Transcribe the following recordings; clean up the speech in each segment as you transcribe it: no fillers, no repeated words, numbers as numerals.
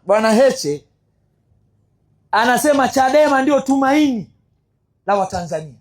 Bwana Heche anasema Chadema ndio tumaini la Watanzania.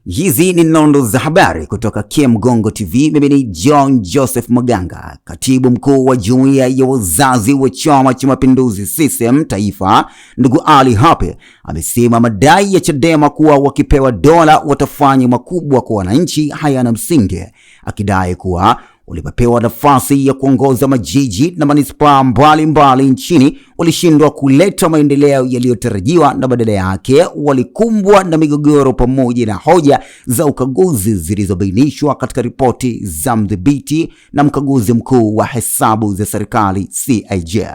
Hizi ni nondo za habari kutoka Mgongo TV. Mimi ni John Joseph Maganga. Katibu mkuu wa jumuiya ya wazazi wa Chama cha Mapinduzi CCM Taifa, ndugu Ali Hape, amesema madai ya Chadema kuwa wakipewa dola watafanya makubwa kwa wananchi hayana msingi, akidai kuwa walipopewa nafasi ya kuongoza majiji na manispaa mbalimbali nchini walishindwa kuleta maendeleo yaliyotarajiwa na badala yake walikumbwa na migogoro pamoja na hoja za ukaguzi zilizobainishwa katika ripoti za mdhibiti na mkaguzi mkuu wa hesabu za serikali CAG.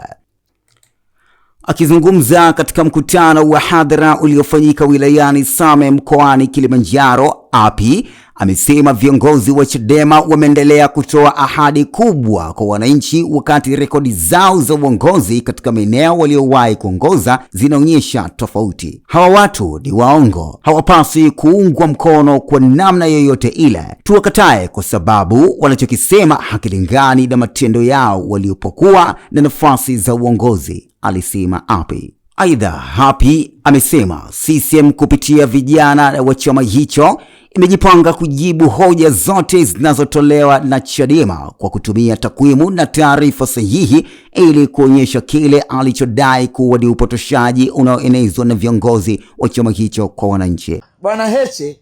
Akizungumza katika mkutano wa hadhara uliofanyika wilayani Same mkoani Kilimanjaro, Api amesema viongozi wa Chadema wameendelea kutoa ahadi kubwa kwa wananchi wakati rekodi zao za uongozi katika maeneo waliowahi kuongoza zinaonyesha tofauti. Hawa watu ni waongo, hawapaswi kuungwa mkono kwa namna yoyote ile. Tuwakatae kwa sababu wanachokisema hakilingani na matendo yao waliopokuwa na nafasi za uongozi, alisema Api. Aidha, Hapi amesema CCM kupitia vijana wa chama hicho imejipanga kujibu hoja zote zinazotolewa na Chadema kwa kutumia takwimu na taarifa sahihi ili kuonyesha kile alichodai kuwa ni upotoshaji unaoenezwa na viongozi wa chama hicho kwa wananchi. Bwana Heche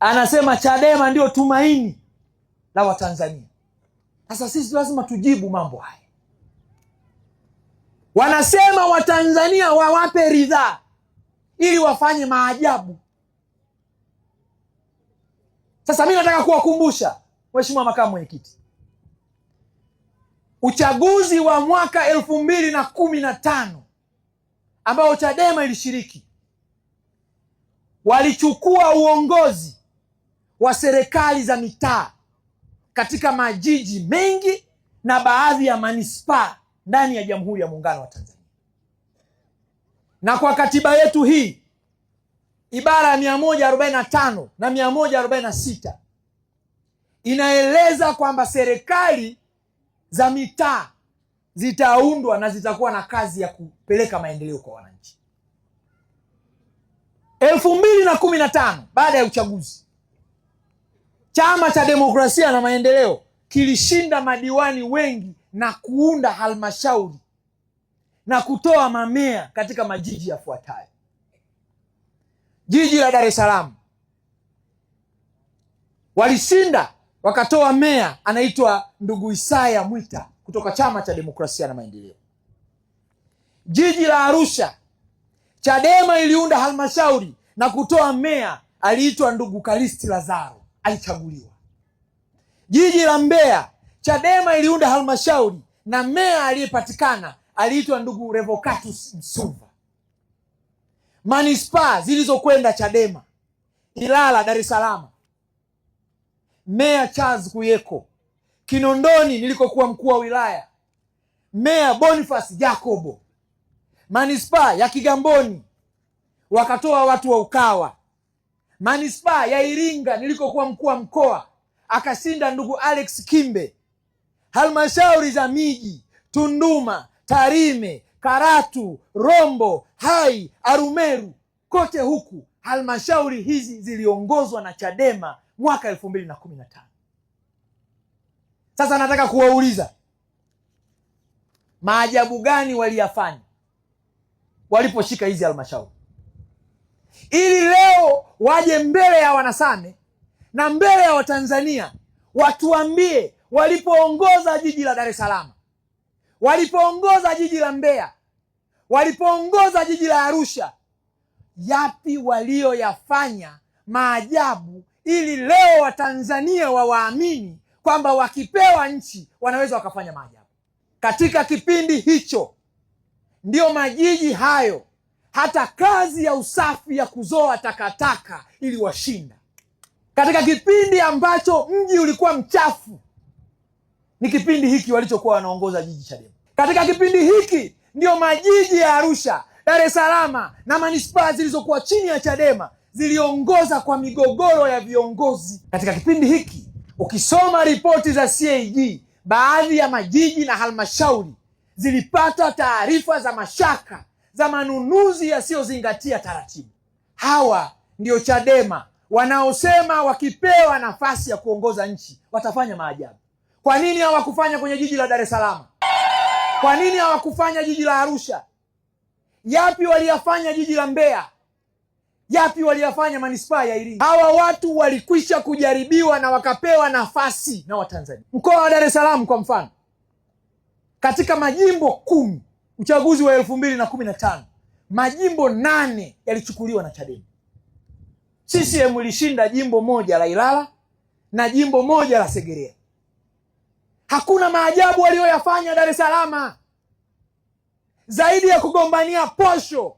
anasema Chadema ndio tumaini la Watanzania. Sasa sisi lazima tujibu mambo haya. Wanasema Watanzania wawape ridhaa ili wafanye maajabu. Sasa mimi nataka kuwakumbusha Mheshimiwa Makamu Mwenyekiti, uchaguzi wa mwaka 2015 ambao Chadema ilishiriki, walichukua uongozi wa serikali za mitaa katika majiji mengi na baadhi ya manispaa ndani ya Jamhuri ya Muungano wa Tanzania. Na kwa katiba yetu hii, ibara ya 145 na 146 inaeleza kwamba serikali za mitaa zitaundwa na zitakuwa na kazi ya kupeleka maendeleo kwa wananchi. 2015 baada ya uchaguzi, Chama cha Demokrasia na Maendeleo kilishinda madiwani wengi na kuunda halmashauri na kutoa mamea katika majiji yafuatayo. Jiji la Dar es Salaam walishinda, wakatoa meya anaitwa ndugu Isaya Mwita kutoka Chama cha Demokrasia na Maendeleo. Jiji la Arusha, Chadema iliunda halmashauri na kutoa meya aliitwa ndugu Kalisti Lazaro, alichaguliwa. Jiji la Mbeya, Chadema iliunda halmashauri na meya aliyepatikana aliitwa ndugu Revocatus Msuva. Manispaa zilizokwenda Chadema: Ilala, Dar es Salaam, meya Charles Kuyeko; Kinondoni nilikokuwa mkuu wa wilaya, meya Boniface Jacobo; manispaa ya Kigamboni wakatoa watu wa Ukawa; manispaa ya Iringa nilikokuwa mkuu wa mkoa akashinda ndugu Alex Kimbe; halmashauri za miji Tunduma, Tarime, Karatu, Rombo, Hai, Arumeru, kote huku halmashauri hizi ziliongozwa na Chadema mwaka 2015. Sasa nataka kuwauliza, maajabu gani waliyafanya waliposhika hizi halmashauri ili leo waje mbele ya wanasame na mbele ya Watanzania watuambie walipoongoza jiji la Dar es Salaam, walipoongoza jiji la Mbeya, walipoongoza jiji la Arusha, yapi walioyafanya maajabu ili leo Watanzania wawaamini kwamba wakipewa nchi wanaweza wakafanya maajabu. Katika kipindi hicho ndio majiji hayo hata kazi ya usafi ya kuzoa takataka iliwashinda. Katika kipindi ambacho mji ulikuwa mchafu, ni kipindi hiki walichokuwa wanaongoza jiji Chadema. Katika kipindi hiki ndio majiji ya Arusha, Dar es Salaam na manispaa zilizokuwa chini ya Chadema ziliongoza kwa migogoro ya viongozi. Katika kipindi hiki ukisoma ripoti za CAG, baadhi ya majiji na halmashauri zilipata taarifa za mashaka za manunuzi yasiyozingatia taratibu. Hawa ndio Chadema wanaosema wakipewa nafasi ya kuongoza nchi watafanya maajabu. Kwa nini hawakufanya kwenye jiji la Dar es Salaam? Kwa nini hawakufanya jiji la Arusha? Yapi waliyafanya jiji la Mbeya? Yapi waliyafanya manispaa ya Iringa? Hawa watu walikwisha kujaribiwa na wakapewa nafasi na Watanzania. Mkoa wa Dar es Salaam kwa mfano, katika majimbo 10 uchaguzi wa 2015 majimbo 8 yalichukuliwa na Chadema. CCM ilishinda jimbo moja la Ilala na jimbo moja la Segerea. Hakuna maajabu walioyafanya Dar es Salaam zaidi ya kugombania posho,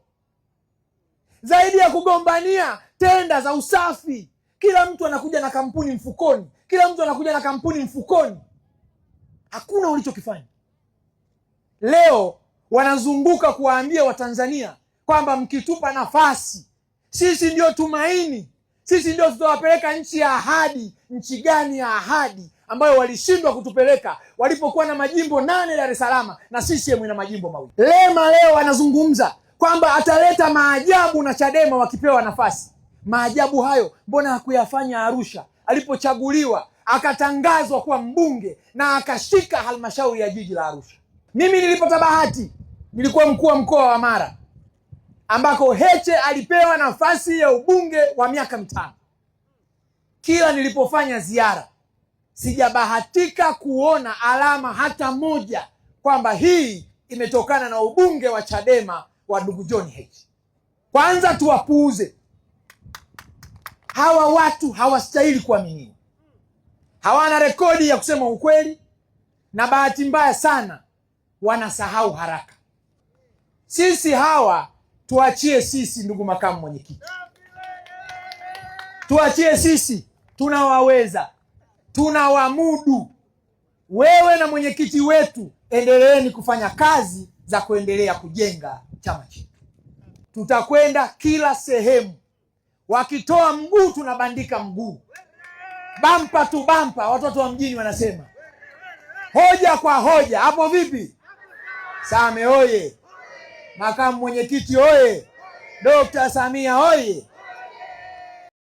zaidi ya kugombania tenda za usafi. Kila mtu anakuja na kampuni mfukoni, kila mtu anakuja na kampuni mfukoni. Hakuna ulichokifanya. Leo wanazunguka kuwaambia Watanzania kwamba mkitupa nafasi sisi ndio tumaini, sisi ndio tutawapeleka nchi ya ahadi. Nchi gani ya ahadi ambayo walishindwa kutupeleka walipokuwa na majimbo 8 Dar es Salaam na CCM ina majimbo 2? Lema leo anazungumza kwamba ataleta maajabu na Chadema wakipewa nafasi. Maajabu hayo mbona hakuyafanya Arusha alipochaguliwa akatangazwa kuwa mbunge na akashika halmashauri ya jiji la Arusha? Mimi nilipata bahati, nilikuwa mkuu wa mkoa wa Mara ambako Heche alipewa nafasi ya ubunge wa miaka 5. Kila nilipofanya ziara sijabahatika kuona alama hata moja kwamba hii imetokana na ubunge wa Chadema wa ndugu John Heche. Kwanza tuwapuuze. Hawa watu hawastahili kuaminiwa. Hawana rekodi ya kusema ukweli, na bahati mbaya sana wanasahau haraka. Sisi hawa tuachie sisi, ndugu makamu mwenyekiti. Tuachie sisi, tunawaweza, tunawamudu. Wewe na mwenyekiti wetu endeleeni kufanya kazi za kuendelea kujenga chama chetu. Tutakwenda kila sehemu. Wakitoa mguu tunabandika mguu. Bampa tu bampa, watoto wa mjini wanasema. Hoja kwa hoja. Hapo vipi? Same oye! Makamu mwenyekiti oye! Dr. Samia oye!